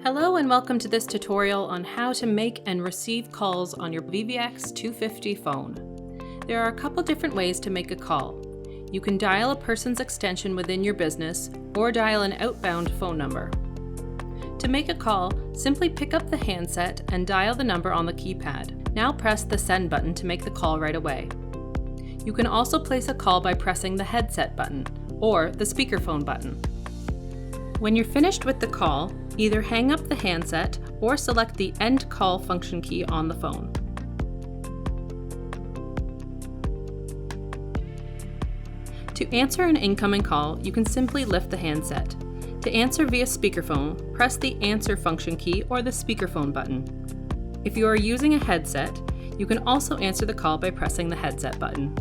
Hello and welcome to this tutorial on how to make and receive calls on your VVX250 phone. There are a couple different ways to make a call. You can dial a person's extension within your business or dial an outbound phone number. To make a call, simply pick up the handset and dial the number on the keypad. Now press the send button to make the call right away. You can also place a call by pressing the headset button or the speakerphone button. When you're finished with the call, either hang up the handset or select the End Call function key on the phone. To answer an incoming call, you can simply lift the handset. To answer via speakerphone, press the Answer function key or the speakerphone button. If you are using a headset, you can also answer the call by pressing the headset button.